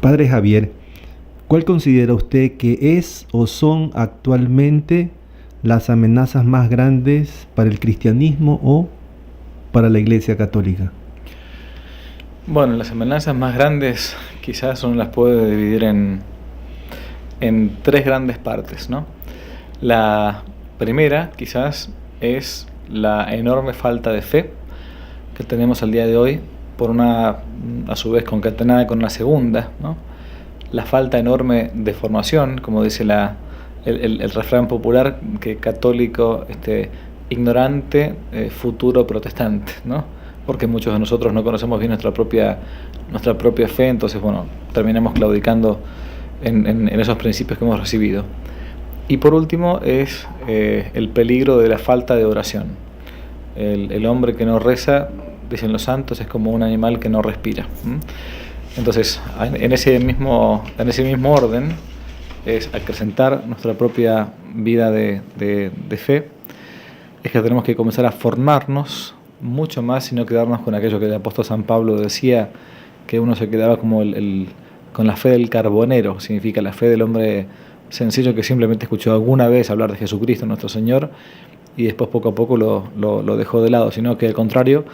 Padre Javier, ¿cuál considera usted que es o son actualmente las amenazas más grandes para el cristianismo o para la Iglesia Católica? Bueno, las amenazas más grandes quizás uno las puede dividir en tres grandes partes, ¿no? La primera quizás es la enorme falta de fe que tenemos al día de hoy, por una, a su vez concatenada con la segunda, ¿no? La falta enorme de formación, como dice el refrán popular, que católico ignorante, futuro protestante, ¿no? Porque muchos de nosotros no conocemos bien nuestra propia fe, entonces bueno, terminamos claudicando en esos principios que hemos recibido. Y por último es el peligro de la falta de oración. El hombre que no reza, dicen los santos, es como un animal que no respira. Entonces, en ese mismo orden es acrecentar nuestra propia vida de fe, es que tenemos que comenzar a formarnos mucho más y no quedarnos con aquello que el apóstol San Pablo decía, que uno se quedaba como con la fe del carbonero, significa la fe del hombre sencillo que simplemente escuchó alguna vez hablar de Jesucristo nuestro Señor y después poco a poco lo dejó de lado, sino que al contrario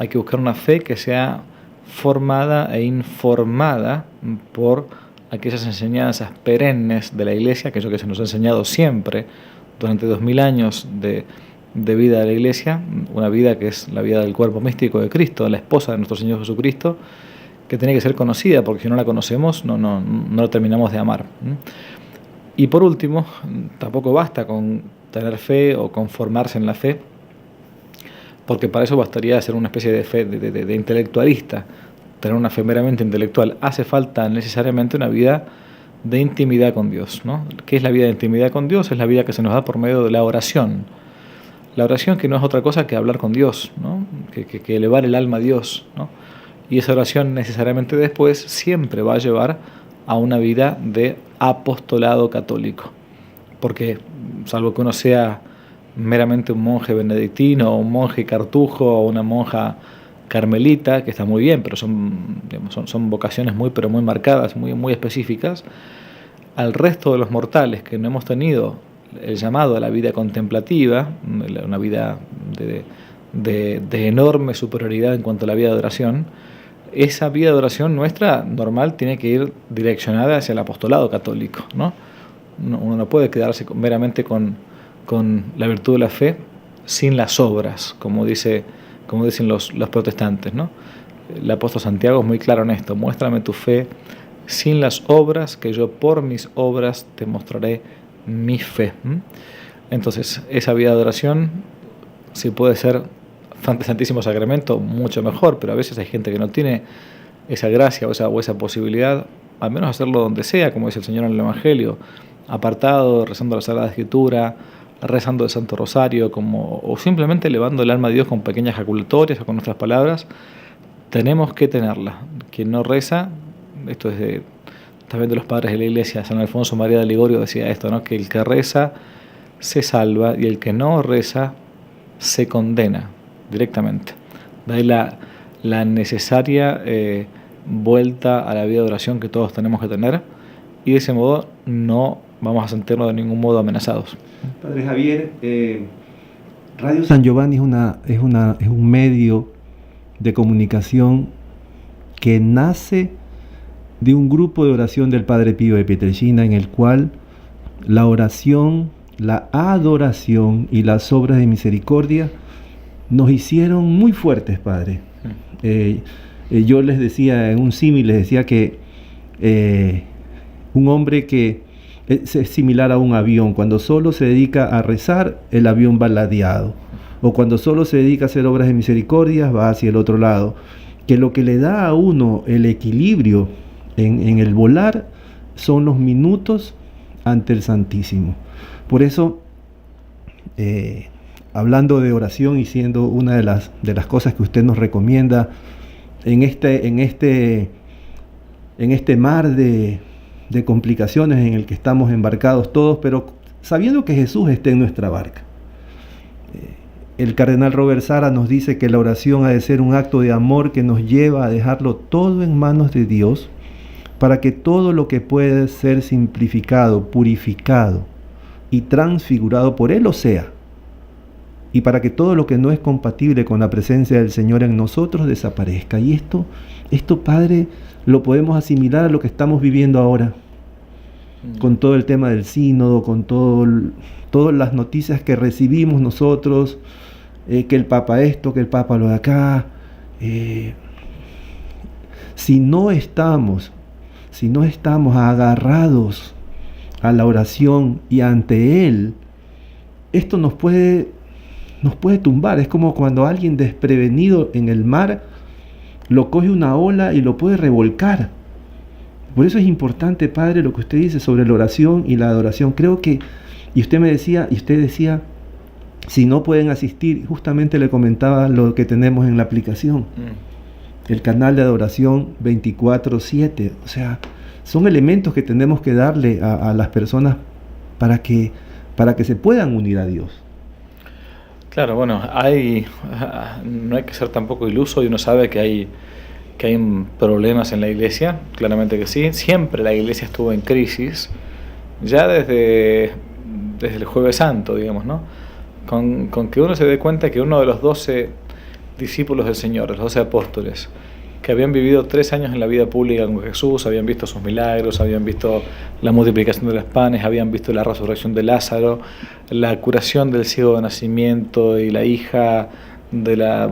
hay que buscar una fe que sea formada e informada por aquellas enseñanzas perennes de la Iglesia, aquello que se nos ha enseñado siempre durante 2000 años de vida de la Iglesia, una vida que es la vida del cuerpo místico de Cristo, de la esposa de nuestro Señor Jesucristo, que tiene que ser conocida, porque si no la conocemos no la terminamos de amar. Y por último, tampoco basta con tener fe o con formarse en la fe, porque para eso bastaría ser una especie de fe de intelectualista, tener una fe meramente intelectual. Hace falta necesariamente una vida de intimidad con Dios, ¿no? ¿Qué es la vida de intimidad con Dios? Es la vida que se nos da por medio de la oración. La oración que no es otra cosa que hablar con Dios, ¿no? Que elevar el alma a Dios, ¿no? Y esa oración necesariamente después siempre va a llevar a una vida de apostolado católico. Porque, salvo que uno sea meramente un monje benedictino, o un monje cartujo, o una monja carmelita, que está muy bien, pero son vocaciones pero muy marcadas, muy específicas, al resto de los mortales que no hemos tenido el llamado a la vida contemplativa, una vida de enorme superioridad en cuanto a la vida de oración, esa vida de oración nuestra normal tiene que ir direccionada hacia el apostolado católico, ¿no? Uno no puede quedarse meramente con la virtud de la fe sin las obras, como dicen los protestantes, ¿no? El apóstol Santiago es muy claro en esto: muéstrame tu fe sin las obras, que yo por mis obras te mostraré mi fe. Entonces, esa vida de oración, si puede ser ante Santísimo Sacramento, mucho mejor, pero a veces hay gente que no tiene esa gracia o esa posibilidad, al menos hacerlo donde sea, como dice el Señor en el Evangelio, apartado, rezando la Sagrada Escritura, rezando el Santo Rosario, o simplemente elevando el alma a Dios con pequeñas jaculatorias o con nuestras palabras. Tenemos que tenerla. Quien no reza, esto es también de los padres de la Iglesia, San Alfonso María de Ligorio decía esto, ¿no? Que el que reza se salva y el que no reza se condena directamente. De ahí la necesaria vuelta a la vida de oración que todos tenemos que tener, y de ese modo no vamos a sentirnos de ningún modo amenazados. Padre Javier, Radio San Giovanni es un medio de comunicación que nace de un grupo de oración del Padre Pío de Pietrelcina, en el cual la oración, la adoración y las obras de misericordia nos hicieron muy fuertes, Padre. Yo les decía, en un símil, les decía que un hombre que es similar a un avión. Cuando solo se dedica a rezar, el avión va ladeado. O cuando solo se dedica a hacer obras de misericordia, va hacia el otro lado. Que lo que le da a uno el equilibrio en el volar son los minutos ante el Santísimo. Por eso, hablando de oración y siendo una de las cosas que usted nos recomienda en este mar de complicaciones en el que estamos embarcados todos, pero sabiendo que Jesús está en nuestra barca. El cardenal Robert Sara nos dice que la oración ha de ser un acto de amor que nos lleva a dejarlo todo en manos de Dios para que todo lo que puede ser simplificado, purificado y transfigurado por Él lo sea, y para que todo lo que no es compatible con la presencia del Señor en nosotros desaparezca. Y esto, Padre, lo podemos asimilar a lo que estamos viviendo ahora, con todo el tema del sínodo, con todas las noticias que recibimos nosotros, que el Papa esto, que el Papa lo de acá. Si no estamos agarrados a la oración y ante Él, esto nos puede tumbar. Es como cuando alguien desprevenido en el mar lo coge una ola y lo puede revolcar. Por eso es importante, Padre, lo que usted dice sobre la oración y la adoración. Creo que, y usted decía, si no pueden asistir, justamente le comentaba lo que tenemos en la aplicación, el canal de adoración 24/7. O sea, son elementos que tenemos que darle a las personas para que se puedan unir a Dios. Claro, bueno, no hay que ser tampoco iluso, y uno sabe que hay problemas en la iglesia, claramente que sí. Siempre la iglesia estuvo en crisis, ya desde el Jueves Santo, digamos, ¿no? Con que uno se dé cuenta que uno de los 12 discípulos del Señor, los 12 apóstoles, que habían vivido 3 años en la vida pública con Jesús, habían visto sus milagros, habían visto la multiplicación de los panes, habían visto la resurrección de Lázaro, la curación del ciego de nacimiento y la hija de la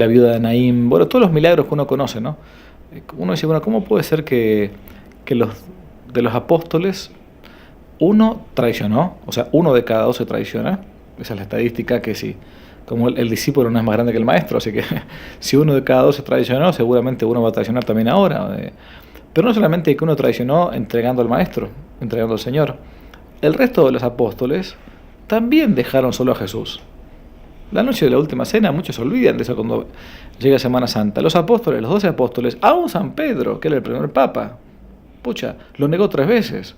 viuda de Naín, bueno, todos los milagros que uno conoce, ¿no? Uno dice, bueno, ¿cómo puede ser que de los apóstoles uno traicionó? O sea, 1 de cada 12 traiciona. Esa es la estadística, que sí. Como el discípulo no es más grande que el maestro, así que si 1 de cada 12 traicionó, seguramente uno va a traicionar también ahora. Pero no solamente que uno traicionó entregando al maestro, entregando al Señor. El resto de los apóstoles también dejaron solo a Jesús. La noche de la última cena, muchos se olvidan de eso cuando llega Semana Santa. Los apóstoles, los 12 apóstoles, aún San Pedro, que era el primer papa, lo negó 3 veces.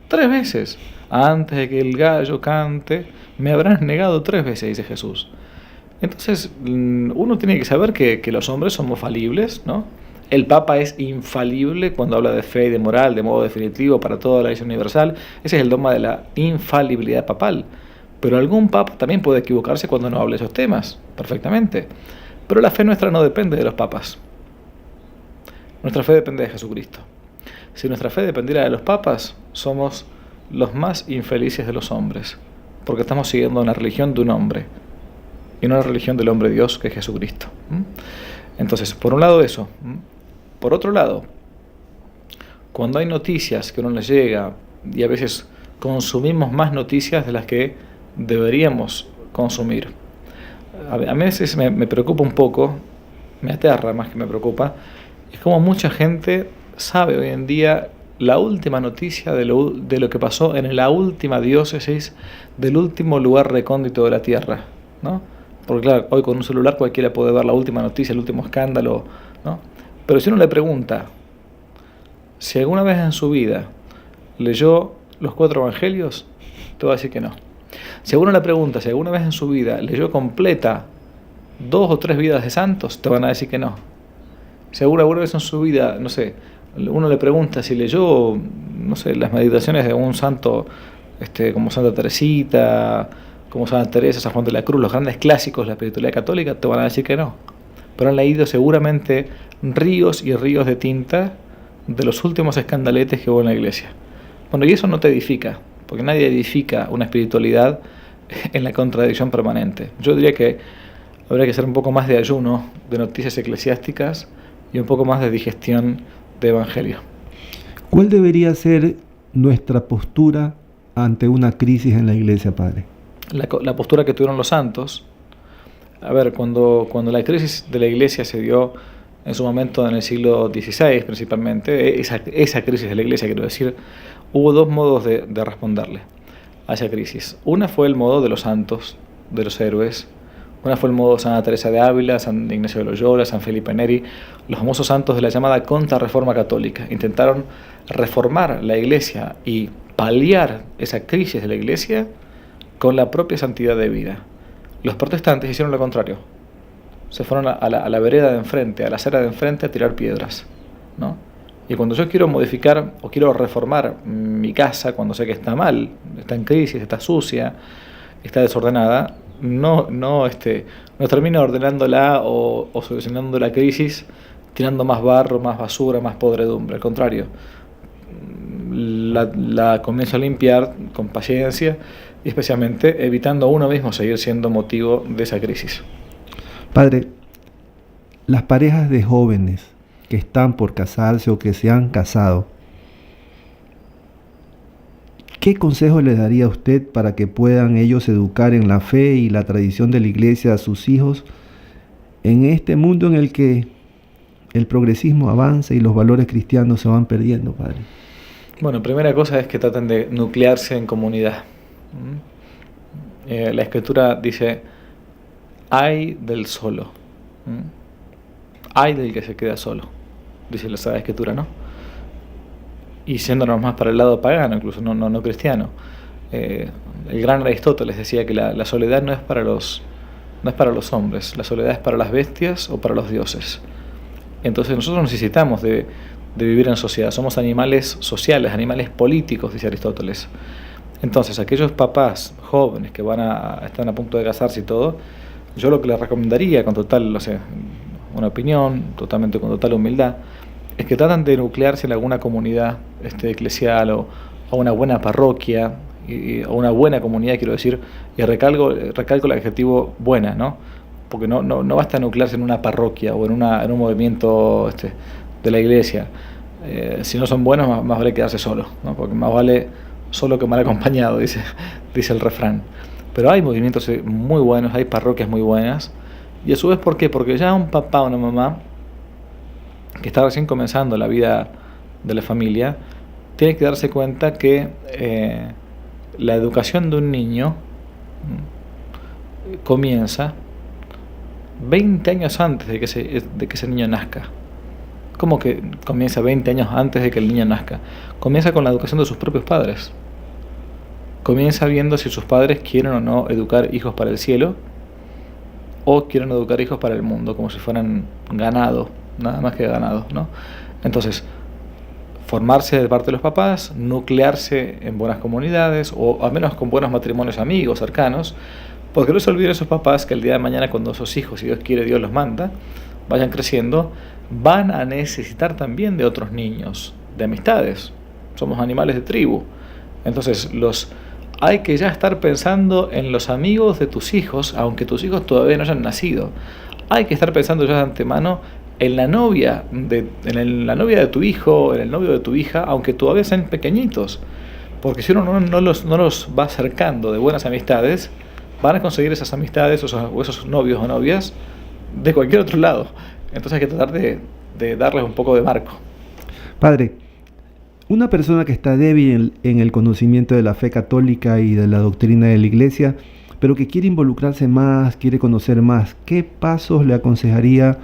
3 veces. Antes de que el gallo cante, me habrán negado 3 veces, dice Jesús. Entonces, uno tiene que saber que los hombres somos falibles, ¿no? El Papa es infalible cuando habla de fe y de moral, de modo definitivo para toda la Iglesia universal. Ese es el dogma de la infalibilidad papal. Pero algún papa también puede equivocarse cuando no habla de esos temas, perfectamente. Pero la fe nuestra no depende de los papas. Nuestra fe depende de Jesucristo. Si nuestra fe dependiera de los papas, somos los más infelices de los hombres, porque estamos siguiendo una religión de un hombre, y no la religión del hombre Dios, que es Jesucristo. Entonces, por un lado eso. Por otro lado, cuando hay noticias que no les llega, y a veces consumimos más noticias de las que deberíamos consumir. A veces me preocupa un poco, me aterra más que me preocupa, es como mucha gente sabe hoy en día la última noticia de lo que pasó en la última diócesis del último lugar recóndito de la tierra, ¿no? Porque claro, hoy con un celular cualquiera puede ver la última noticia, el último escándalo, ¿no? Pero si uno le pregunta si alguna vez en su vida leyó los 4 evangelios, te va a decir que no. Si uno le pregunta si alguna vez en su vida leyó completa 2 o 3 vidas de santos, te van a decir que no. Si alguna vez en su vida, no sé, uno le pregunta si leyó, no sé, las meditaciones de un santo, como Santa Teresita, como Santa Teresa, San Juan de la Cruz, los grandes clásicos de la espiritualidad católica, te van a decir que no. Pero han leído seguramente ríos y ríos de tinta de los últimos escandaletes que hubo en la iglesia. Bueno, y eso no te edifica, porque nadie edifica una espiritualidad en la contradicción permanente. Yo diría que habría que hacer un poco más de ayuno de noticias eclesiásticas y un poco más de digestión de evangelio. ¿Cuál debería ser nuestra postura ante una crisis en la iglesia, Padre? La postura que tuvieron los santos. A ver, cuando la crisis de la iglesia se dio en su momento en el siglo XVI principalmente, esa crisis de la iglesia, quiero decir, hubo 2 modos de responderle a esa crisis. Una fue el modo de los santos, de los héroes. Una fue el modo de Santa Teresa de Ávila, San Ignacio de Loyola, San Felipe Neri, los famosos santos de la llamada contrarreforma católica. Intentaron reformar la iglesia y paliar esa crisis de la iglesia con la propia santidad de vida. Los protestantes hicieron lo contrario. Se fueron a la vereda de enfrente, a la acera de enfrente a tirar piedras, ¿no? Y cuando yo quiero modificar o quiero reformar mi casa, cuando sé que está mal, está en crisis, está sucia, está desordenada, no termino ordenándola o solucionando la crisis tirando más barro, más basura, más podredumbre. Al contrario, la comienzo a limpiar con paciencia y especialmente evitando a uno mismo seguir siendo motivo de esa crisis. Padre, las parejas de jóvenes que están por casarse o que se han casado, ¿qué consejo le daría a usted para que puedan ellos educar en la fe y la tradición de la iglesia a sus hijos en este mundo en el que el progresismo avanza y los valores cristianos se van perdiendo, Padre? Bueno, primera cosa es que traten de nuclearse en comunidad. La Escritura dice, ay del solo, ay del que se queda solo, dice la Sagrada Escritura, ¿no? Y yéndonos más para el lado pagano, incluso no cristiano. El gran Aristóteles decía que la soledad no es para los hombres, la soledad es para las bestias o para los dioses. Entonces nosotros necesitamos de vivir en sociedad, somos animales sociales, animales políticos, dice Aristóteles. Entonces aquellos papás jóvenes que están a punto de casarse y todo, yo lo que les recomendaría con total, una opinión, totalmente con total humildad, es que tratan de nuclearse en alguna comunidad eclesial o una buena parroquia o una buena comunidad, quiero decir, y recalco el adjetivo buena, ¿no? Porque no basta nuclearse en una parroquia o en un movimiento de la iglesia. Si no son buenos, más vale quedarse solo, ¿no? Porque más vale solo que mal acompañado, dice el refrán. Pero hay movimientos muy buenos, hay parroquias muy buenas. Y a su vez, ¿por qué? Porque ya un papá o una mamá que está recién comenzando la vida de la familia tiene que darse cuenta que la educación de un niño comienza 20 años antes de que ese niño nazca. ¿Cómo que comienza 20 años antes de que el niño nazca? Comienza con la educación de sus propios padres. Comienza viendo si sus padres quieren o no educar hijos para el cielo o quieren educar hijos para el mundo, como si fueran ganado, nada más que ganado, ¿no? Entonces, formarse de parte de los papás, nuclearse en buenas comunidades o al menos con buenos matrimonios amigos, cercanos, porque no se olviden esos papás que el día de mañana, cuando esos hijos, si Dios quiere, Dios los manda, vayan creciendo, van a necesitar también de otros niños, de amistades. Somos animales de tribu. Entonces, hay que ya estar pensando en los amigos de tus hijos, aunque tus hijos todavía no hayan nacido. Hay que estar pensando ya de antemano en la novia de tu hijo, en el novio de tu hija, aunque todavía sean pequeñitos. Porque si uno no los va acercando de buenas amistades, van a conseguir esas amistades o esos novios o novias de cualquier otro lado. Entonces hay que tratar de darles un poco de marco. Padre, una persona que está débil en el conocimiento de la fe católica y de la doctrina de la iglesia, pero que quiere involucrarse más, quiere conocer más, ¿qué pasos le aconsejaría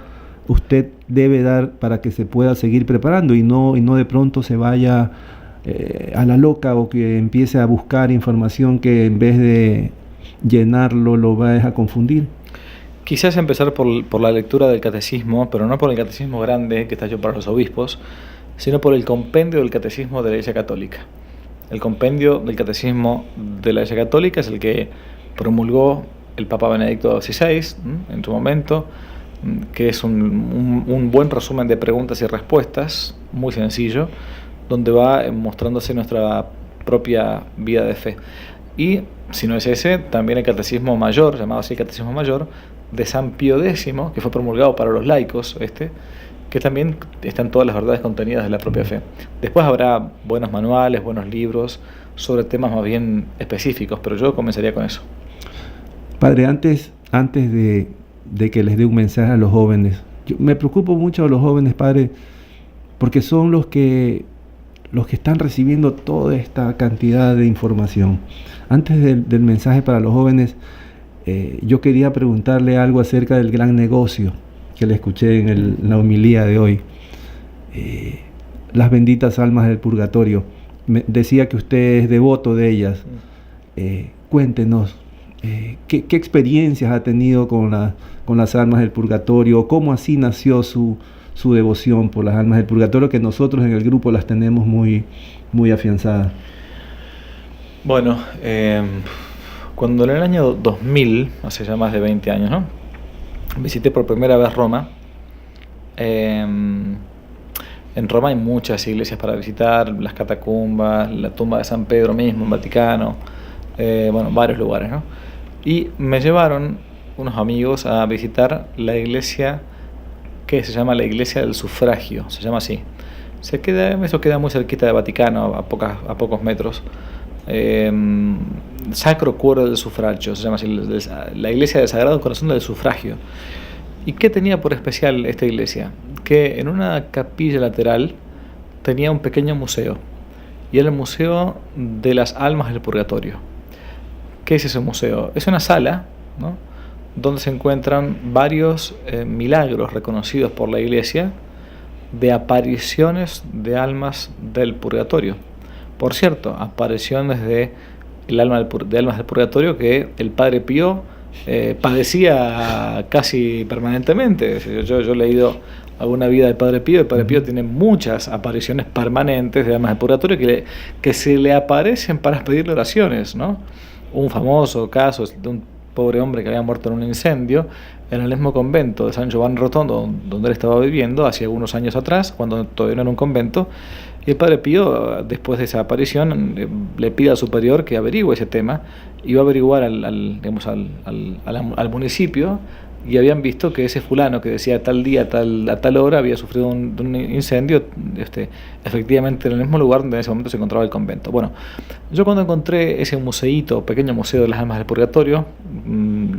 usted debe dar para que se pueda seguir preparando y no de pronto se vaya a la loca o que empiece a buscar información que en vez de llenarlo lo va a confundir? Quizás empezar por la lectura del catecismo, pero no por el catecismo grande que está hecho para los obispos, sino por el compendio del catecismo de la Iglesia Católica. El compendio del catecismo de la Iglesia Católica es el que promulgó el Papa Benedicto XVI en su momento, que es un buen resumen de preguntas y respuestas, muy sencillo, donde va mostrándose nuestra propia vida de fe. Y si no es ese, también el catecismo mayor, llamado así el catecismo mayor, de San Pío X, que fue promulgado para los laicos, que también están todas las verdades contenidas de la propia fe. Después habrá buenos manuales, buenos libros sobre temas más bien específicos, pero yo comenzaría con eso. Padre, antes de que les dé un mensaje a los jóvenes, yo me preocupo mucho de los jóvenes, Padre, porque son los que están recibiendo toda esta cantidad de información. Antes del mensaje para los jóvenes, yo quería preguntarle algo acerca del gran negocio que le escuché en la homilía de hoy. Las benditas almas del purgatorio. Decía que usted es devoto de ellas. Cuéntenos, ¿qué experiencias ha tenido con las almas del purgatorio? ¿Cómo así nació su su devoción por las almas del purgatorio, que nosotros en el grupo las tenemos muy, muy afianzadas. Bueno, cuando en el año 2000, hace ya más de 20 años, ¿no?, visité por primera vez Roma. En Roma hay muchas iglesias para visitar, las catacumbas, la tumba de San Pedro mismo, en Vaticano, bueno, varios lugares, ¿no? Y me llevaron unos amigos a visitar la iglesia que se llama la Iglesia del Sufragio, se llama así. Eso queda muy cerquita de Vaticano, a pocos metros. Sacro Cuore del Sufragio, se llama así, la Iglesia del Sagrado Corazón del Sufragio. ¿Y qué tenía por especial esta iglesia? Que en una capilla lateral tenía un pequeño museo, y era el Museo de las Almas del Purgatorio. ¿Qué es ese museo? Es una sala, ¿no?, donde se encuentran varios milagros reconocidos por la iglesia de apariciones de almas del purgatorio. Por cierto, apariciones de almas del purgatorio que el Padre Pío padecía casi permanentemente. Yo he leído alguna vida del Padre Pío. El Padre Pío tiene muchas apariciones permanentes de almas del purgatorio que se le aparecen para pedirle oraciones, ¿no? Un famoso caso de un pobre hombre que había muerto en un incendio en el mismo convento de San Giovanni Rotondo, donde él estaba viviendo hace algunos años atrás, cuando todavía no era un convento. Y el Padre Pío, después de esa aparición, le pide al superior que averigüe ese tema, y va a averiguar al municipio, y habían visto que ese fulano que decía tal día, a tal hora, había sufrido un incendio, efectivamente en el mismo lugar donde en ese momento se encontraba el convento. Bueno, yo cuando encontré ese museíto, pequeño museo de las almas del purgatorio,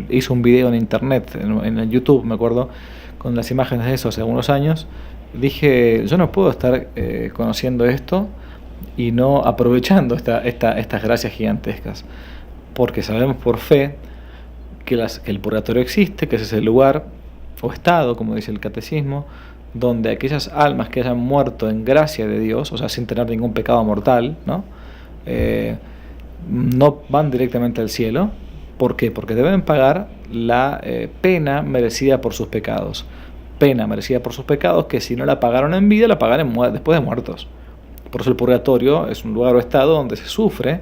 hice un video en internet, en el YouTube, me acuerdo, con las imágenes de eso hace algunos años. Dije, yo no puedo estar conociendo esto y no aprovechando estas gracias gigantescas, porque sabemos por fe que el purgatorio existe, que es ese lugar o estado, como dice el catecismo, donde aquellas almas que hayan muerto en gracia de Dios, o sea, sin tener ningún pecado mortal, ¿no?, no van directamente al cielo. ¿Por qué? Porque deben pagar la pena merecida por sus pecados. Pena merecida por sus pecados que, si no la pagaron en vida, la pagan después de muertos. Por eso el purgatorio es un lugar o estado donde se sufre,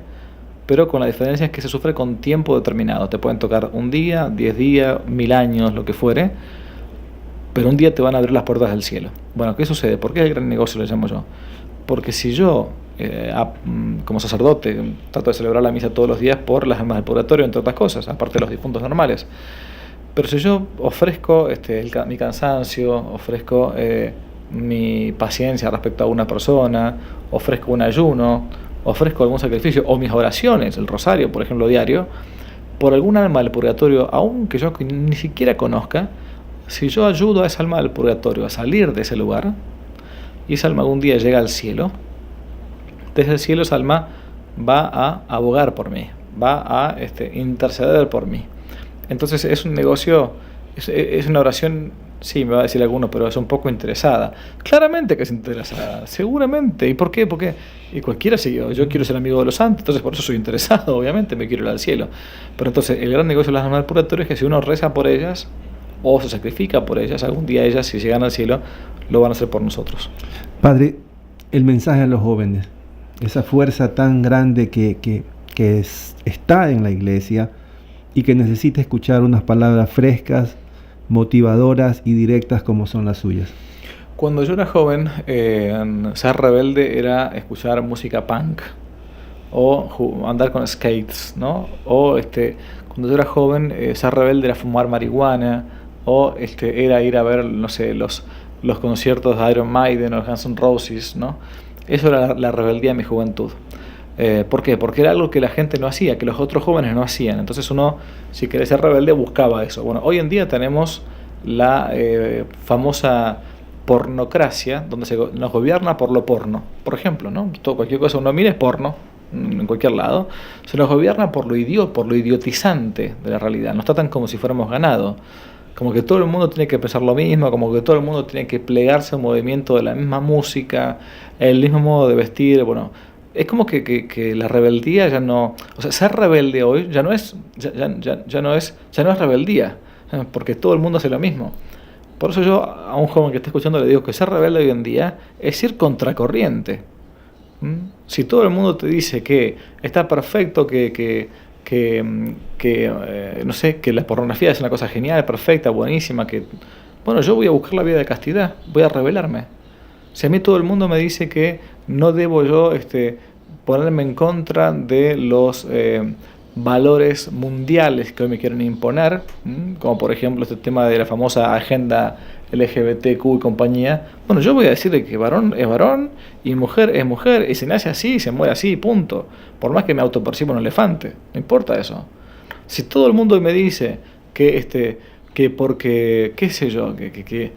pero con la diferencia es que se sufre con tiempo determinado. Te pueden tocar un día, 10 días, 1000 años, lo que fuere, pero un día te van a abrir las puertas del cielo. Bueno, ¿qué sucede? ¿Por qué es el gran negocio, le llamo yo? Porque si yo, como sacerdote, trato de celebrar la misa todos los días por las almas del purgatorio, entre otras cosas, aparte de los difuntos normales, pero si yo ofrezco mi cansancio, ofrezco mi paciencia respecto a una persona, ofrezco un ayuno, ofrezco algún sacrificio, o mis oraciones, el rosario, por ejemplo, diario, por algún alma del purgatorio, aunque yo ni siquiera conozca, si yo ayudo a esa alma del purgatorio a salir de ese lugar, y esa alma algún día llega al cielo, desde el cielo esa alma va a abogar por mí, va a interceder por mí. Entonces es un negocio, es una oración, sí, me va a decir alguno, pero es un poco interesada. Claramente que es interesada, seguramente. ¿Y por qué? Porque cualquiera, si yo quiero ser amigo de los santos, entonces por eso soy interesado, obviamente, me quiero ir al cielo. Pero entonces el gran negocio de las almas del purgatorio es que si uno reza por ellas o se sacrifica por ellas, algún día ellas, si llegan al cielo, lo van a hacer por nosotros. Padre, el mensaje a los jóvenes, esa fuerza tan grande que está en la iglesia y que necesita escuchar unas palabras frescas, motivadoras y directas como son las suyas. Cuando yo era joven, ser rebelde era escuchar música punk o andar con skates, ¿no? O cuando yo era joven, ser rebelde era fumar marihuana, o era ir a ver, no sé, los conciertos de Iron Maiden o Guns N' Roses, ¿no? Eso era la rebeldía de mi juventud. ¿Por qué? Porque era algo que la gente no hacía, que los otros jóvenes no hacían. Entonces uno, si quería ser rebelde, buscaba eso. Bueno, hoy en día tenemos la famosa pornocracia, donde nos gobierna por lo porno. Por ejemplo, ¿no? Cualquier cosa uno mira es porno, en cualquier lado. Se nos gobierna por lo idiotizante de la realidad. Nos tratan como si fuéramos ganado. Como que todo el mundo tiene que pensar lo mismo, como que todo el mundo tiene que plegarse a un movimiento de la misma música, el mismo modo de vestir. Bueno, es como que la rebeldía ya no, o sea, ser rebelde hoy ya no es rebeldía, porque todo el mundo hace lo mismo. Por eso yo a un joven que está escuchando le digo que ser rebelde hoy en día es ir contracorriente. Si todo el mundo te dice que está perfecto, no sé, que la pornografía es una cosa genial, perfecta, buenísima, bueno, yo voy a buscar la vida de castidad, voy a rebelarme. Si a mí todo el mundo me dice que no debo yo ponerme en contra de los valores mundiales que hoy me quieren imponer, como por ejemplo este tema de la famosa agenda LGBTQ y compañía, bueno, yo voy a decirle que varón es varón y mujer es mujer, y se nace así y se muere así, punto. Por más que me autoperciba un elefante, no importa eso. Si todo el mundo me dice que porque, qué sé yo, que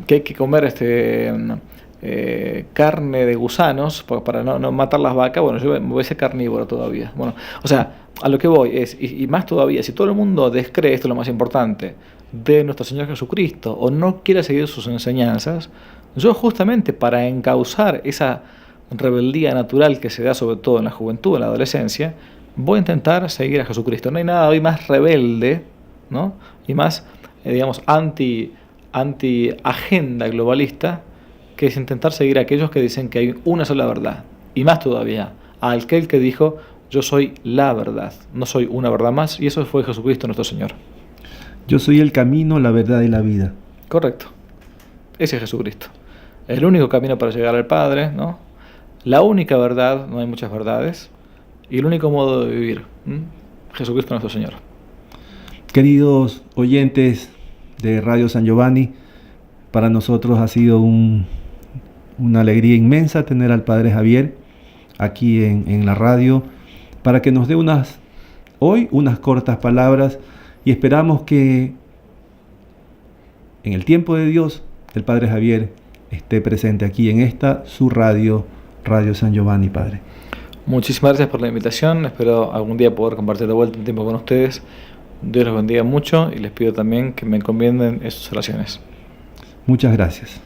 hay que comer carne de gusanos para no matar las vacas, bueno, yo me voy a ser carnívoro todavía. Bueno, o sea, a lo que voy es, y más todavía, si todo el mundo descree, esto es lo más importante, de nuestro Señor Jesucristo, o no quiere seguir sus enseñanzas, yo justamente para encauzar esa rebeldía natural que se da sobre todo en la juventud, en la adolescencia, voy a intentar seguir a Jesucristo. No hay nada hoy más rebelde, ¿no? Y más, digamos, anti-agenda globalista, que es intentar seguir a aquellos que dicen que hay una sola verdad. Y más todavía, a aquel que dijo, yo soy la verdad, no soy una verdad más, y eso fue Jesucristo nuestro Señor. Yo soy el camino, la verdad y la vida. Correcto. Ese es Jesucristo. El único camino para llegar al Padre, ¿no? La única verdad, no hay muchas verdades, y el único modo de vivir. Jesucristo nuestro Señor. Queridos oyentes de Radio San Giovanni, para nosotros ha sido una alegría inmensa tener al Padre Javier aquí en la radio para que nos dé hoy unas cortas palabras, y esperamos que en el tiempo de Dios el Padre Javier esté presente aquí en esta su Radio San Giovanni, Padre. Muchísimas gracias por la invitación, espero algún día poder compartir de vuelta un tiempo con ustedes. Dios los bendiga mucho y les pido también que me encomienden en sus oraciones. Muchas gracias.